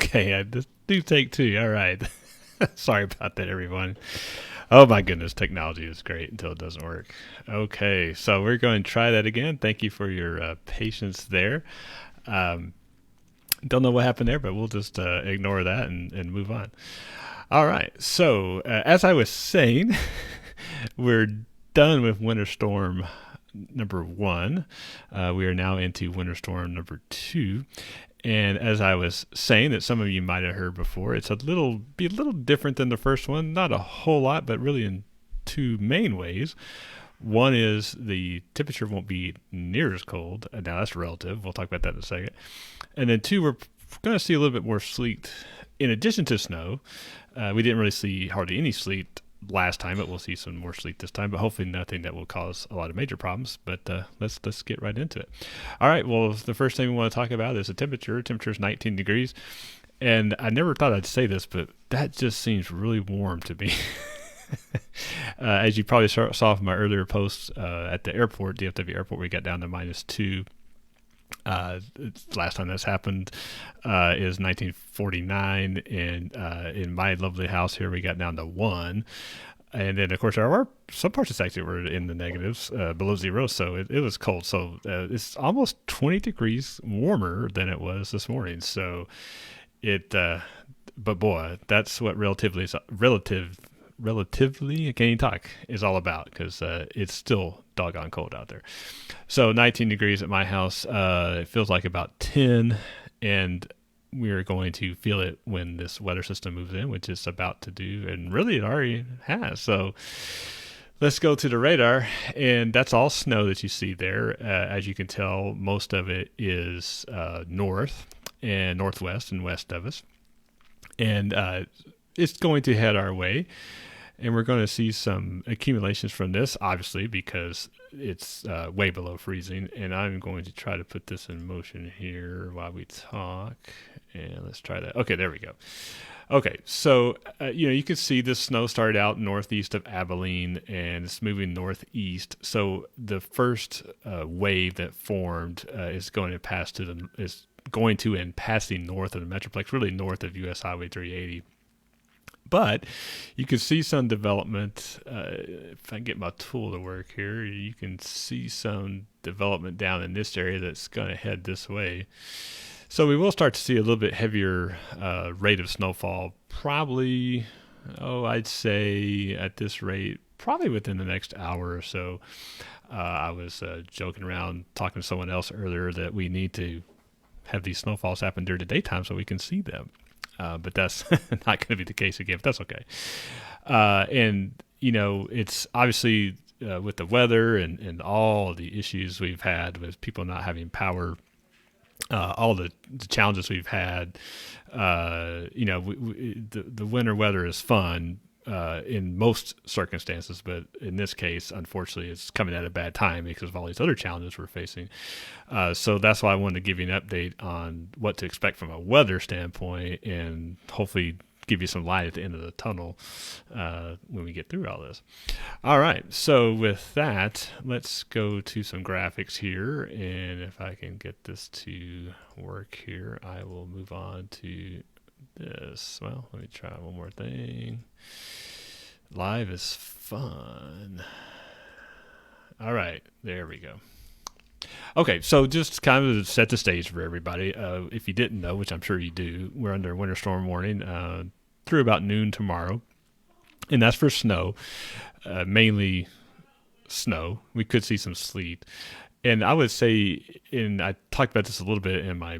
Okay, I just do take two. All right. Sorry about that, everyone. Oh my goodness, technology is great until it doesn't work. Okay, so we're going to try that again. Thank you for your patience there. Um, don't know what happened there, but we'll just ignore that and move on. All right, so as I was saying, we're done with Winter Storm number one. We are now into Winter Storm number two. And as I was saying, that some of you might have heard before, it's be a little different than the first one. Not a whole lot, but really in two main ways. One is the temperature won't be near as cold. Now that's relative. We'll talk about that in a second. And then two, we're going to see a little bit more sleet in addition to snow. We didn't really see hardly any sleet last time, but we'll see some more sleet this time. But hopefully nothing that will cause a lot of major problems. But let's get right into it. All right. Well, the first thing we want to talk about is the temperature. Temperature is 19 degrees, and I never thought I'd say this, but that just seems really warm to me. As you probably saw from my earlier posts at the airport, DFW airport, we got down to -2. Last time that's happened is 1949, and in my lovely house here, we got down to 1. And then, of course, there were some parts of Sachse were in the negatives, below 0, so it was cold. So it's almost 20 degrees warmer than it was this morning. So but boy, that's what relatively, I can't even talk, is all about, because it's still doggone cold out there. So 19 degrees at my house. It feels like about 10, and we're going to feel it when this weather system moves in, which it's about to do, and really it already has. So let's go to the radar, and that's all snow that you see there. As you can tell, most of it is north and northwest and west of us, and it's going to head our way. And we're going to see some accumulations from this, obviously, because it's way below freezing. And I'm going to try to put this in motion here while we talk. And let's try that. Okay, there we go. Okay, so, you can see this snow started out northeast of Abilene, and it's moving northeast. So the first wave that formed is going to and passing north of the Metroplex, really north of US Highway 380. But you can see some development. If I can get my tool to work here, you can see some development down in this area that's going to head this way. So we will start to see a little bit heavier rate of snowfall, probably, I'd say at this rate, probably within the next hour or so. I was joking around, talking to someone else earlier, that we need to have these snowfalls happen during the daytime so we can see them. But that's not going to be the case again, but that's okay. And, it's obviously with the weather and all the issues we've had with people not having power, all the challenges we've had, the winter weather is fun in most circumstances, but in this case, unfortunately, it's coming at a bad time because of all these other challenges we're facing. So that's why I wanted to give you an update on what to expect from a weather standpoint, and hopefully give you some light at the end of the tunnel when we get through all this. All right, so with that, let's go to some graphics here, and if I can get this to work here, I will move on to this. Well, let me try one more thing. Live is fun. All right, there we go. Okay, so just kind of to set the stage for everybody. If you didn't know, which I'm sure you do, we're under winter storm warning through about noon tomorrow, and that's for snow, mainly snow. We could see some sleet, and I would say, and I talked about this a little bit in my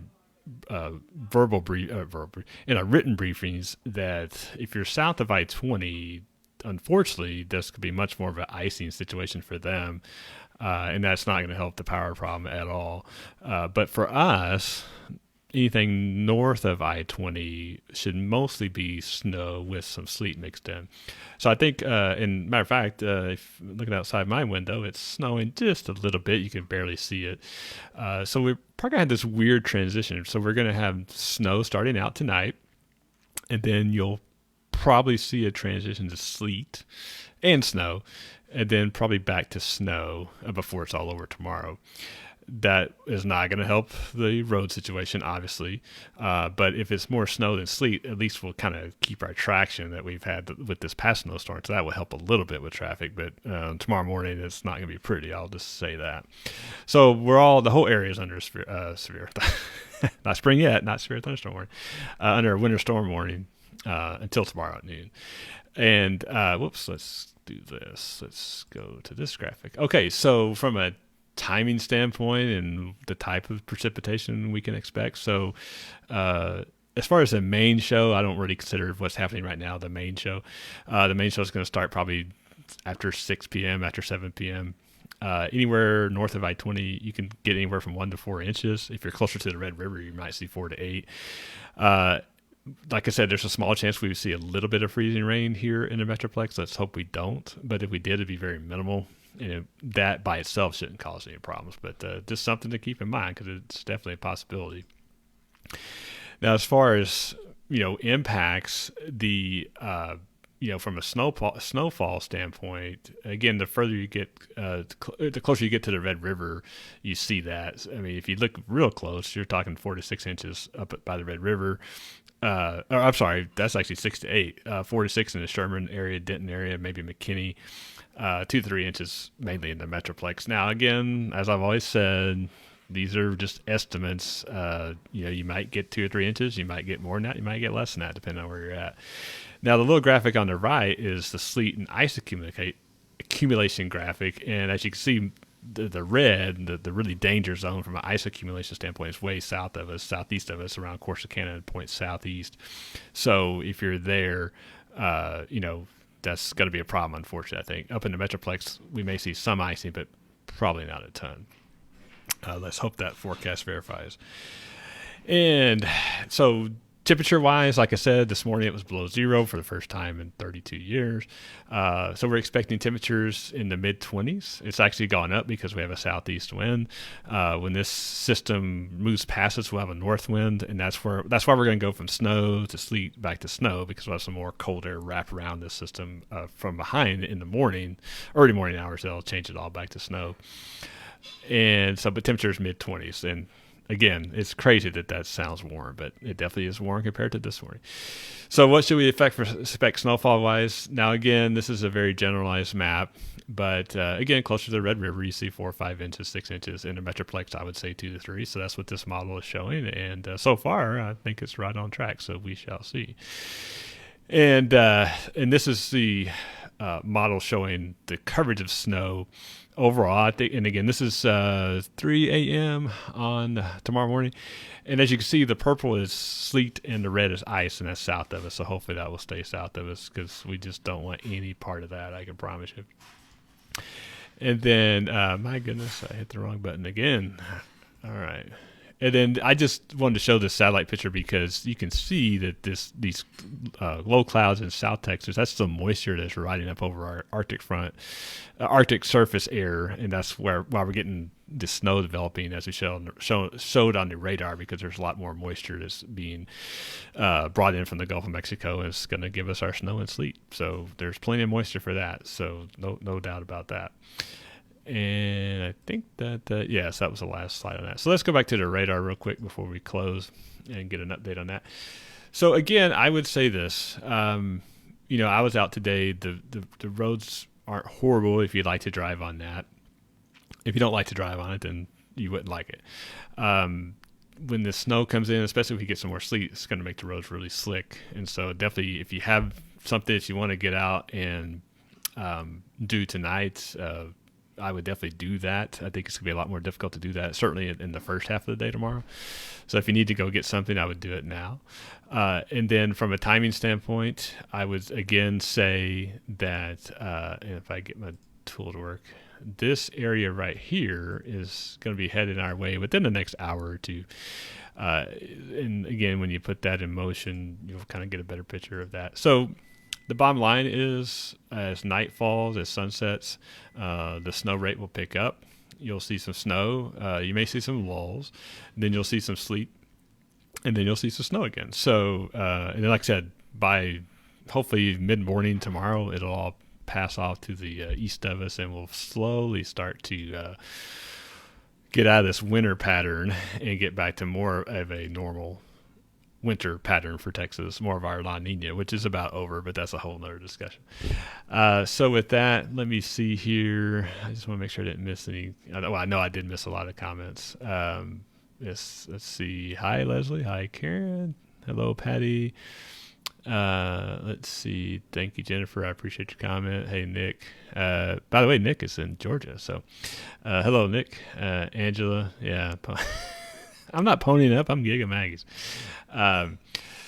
in our written briefings, that if you're south of I-20, unfortunately, this could be much more of an icing situation for them, and that's not going to help the power problem at all. But for us, anything north of I-20 should mostly be snow with some sleet mixed in. So I think, and matter of fact, if looking outside my window, it's snowing just a little bit. You can barely see it. So we're probably going to have this weird transition. So we're going to have snow starting out tonight, and then you'll probably see a transition to sleet and snow, and then probably back to snow before it's all over tomorrow. that is not going to help the road situation, obviously. But if it's more snow than sleet, at least we'll kind of keep our traction that we've had with this past snowstorm. So that will help a little bit with traffic. But tomorrow morning, it's not going to be pretty. I'll just say that. So the whole area is under severe, not spring yet, not severe thunderstorm warning, under a winter storm warning until tomorrow at noon. And let's do this. Let's go to this graphic. Okay, so from a timing standpoint and the type of precipitation we can expect. So as far as the main show, I don't really consider what's happening right now the main show. The main show is going to start probably after 6 p.m., after 7 p.m. Anywhere north of I-20, you can get anywhere from 1 to 4 inches. If you're closer to the Red River, you might see 4 to 8. Like I said, there's a small chance we would see a little bit of freezing rain here in the Metroplex. Let's hope we don't. But if we did, it'd be very minimal. And that by itself shouldn't cause any problems. But just something to keep in mind because it's definitely a possibility. Now, as far as, impacts, from a snowfall standpoint, again, the further you get, the closer you get to the Red River, you see that. I mean, if you look real close, you're talking 4 to 6 inches up by the Red River. I'm sorry, that's actually 6 to 8. 4 to 6 in the Sherman area, Denton area, maybe McKinney. 2 to 3 inches mainly in the Metroplex. Now, again, as I've always said, these are just estimates. You might get 2 or 3 inches. You might get more than that. You might get less than that, depending on where you're at. Now, the little graphic on the right is the sleet and ice accumulation graphic. And as you can see, the red, the really danger zone from an ice accumulation standpoint is way south of us, southeast of us, around Corsicana and points southeast. So if you're there, that's going to be a problem, unfortunately, I think. Up in the Metroplex, we may see some icing, but probably not a ton. Let's hope that forecast verifies. And so temperature-wise, like I said, this morning it was below zero for the first time in 32 years. So we're expecting temperatures in the mid-20s. It's actually gone up because we have a southeast wind. When this system moves past us, we'll have a north wind, and that's why we're going to go from snow to sleet back to snow, because we'll have some more cold air wrap around this system from behind in the morning, early morning hours. They'll change it all back to snow. And so, but temperatures mid-20s, and again, it's crazy that sounds warm, but it definitely is warm compared to this morning. So what should we expect snowfall-wise? Now, again, this is a very generalized map, but again, closer to the Red River, you see 4 or 5 inches, 6 inches. In the Metroplex, I would say 2 to 3. So that's what this model is showing, and so far, I think it's right on track. So we shall see. And this is the model showing the coverage of snow overall. I think, and again, this is 3 a.m. on tomorrow morning. And as you can see, the purple is sleet and the red is ice, and that's south of us. So hopefully that will stay south of us, because we just don't want any part of that, I can promise you. And then, my goodness, I hit the wrong button again. All right. And then I just wanted to show this satellite picture because you can see that these low clouds in South Texas, that's the moisture that's riding up over our Arctic front, Arctic surface air, and that's why we're getting the snow developing, as we showed on the radar, because there's a lot more moisture that's being brought in from the Gulf of Mexico, and it's going to give us our snow and sleet. So there's plenty of moisture for that. So no doubt about that. And I think that, yes, that was the last slide on that. So let's go back to the radar real quick before we close and get an update on that. So again, I would say this, I was out today. The roads aren't horrible if you'd like to drive on that. If you don't like to drive on it, then you wouldn't like it. When the snow comes in, especially if we get some more sleet, it's going to make the roads really slick. And so definitely, if you have something that you want to get out and do tonight, I would definitely do that. I think it's going to be a lot more difficult to do that, certainly in the first half of the day tomorrow. So if you need to go get something, I would do it now. And then from a timing standpoint, I would again say that, and if I get my tool to work, this area right here is going to be headed our way within the next hour or two. And again, when you put that in motion, you'll kind of get a better picture of that. So the bottom line is, as night falls, as sun sets, the snow rate will pick up. You'll see some snow. You may see some lulls. Then you'll see some sleet. And then you'll see some snow again. So, and then like I said, by hopefully mid-morning tomorrow, it'll all pass off to the east of us, and we'll slowly start to get out of this winter pattern and get back to more of a normal winter pattern for Texas, more of our La Nina, which is about over, but that's a whole nother discussion. So with that, let me see here. I just want to make sure I didn't miss any. Well, I know I did miss a lot of comments. Yes, let's see. Hi, Leslie. Hi, Karen. Hello, Patty. Let's see. Thank you, Jennifer. I appreciate your comment. Hey, Nick. By the way, Nick is in Georgia. So, hello, Nick. Angela. Yeah. I'm not ponying up. I'm Giga Maggie's.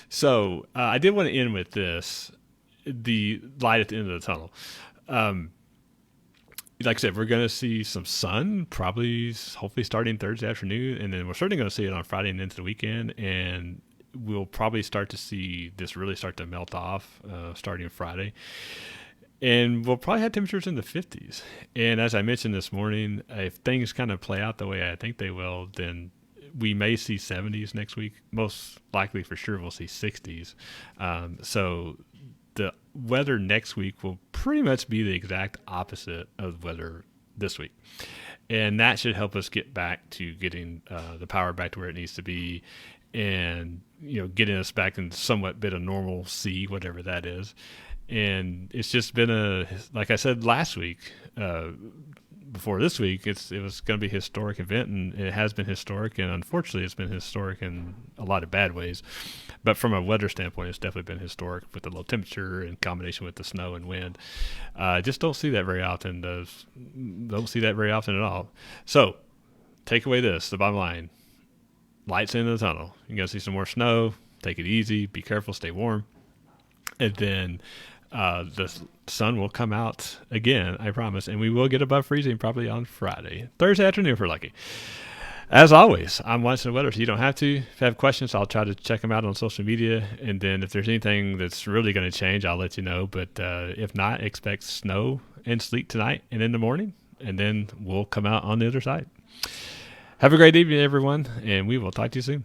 So I did want to end with this, the light at the end of the tunnel. Like I said, we're going to see some sun, probably, hopefully starting Thursday afternoon. And then we're certainly going to see it on Friday and into the weekend. And we'll probably start to see this really start to melt off starting Friday. And we'll probably have temperatures in the 50s. And as I mentioned this morning, if things kind of play out the way I think they will, then we may see 70s next week. Most likely for sure we'll see 60s. So the weather next week will pretty much be the exact opposite of weather this week. And that should help us get back to getting the power back to where it needs to be, and getting us back in somewhat bit of normalcy, whatever that is. And it's just been like I said last week, before this week, it was going to be a historic event, and it has been historic, and unfortunately it's been historic in a lot of bad ways. But from a weather standpoint, it's definitely been historic with the low temperature in combination with the snow and wind. Just don't see that very often. Don't see that very often at all. So take away this, the bottom line, lights into the tunnel. You're going to see some more snow. Take it easy. Be careful. Stay warm. And then the sun will come out again, I promise, and we will get above freezing probably on Friday. Thursday afternoon if we're lucky. As always, I'm watching the weather, so you don't have to. If you have questions, I'll try to check them out on social media, and then if there's anything that's really going to change, I'll let you know. But if not, expect snow and sleet tonight and in the morning, and then we'll come out on the other side. Have a great evening, everyone, and we will talk to you soon.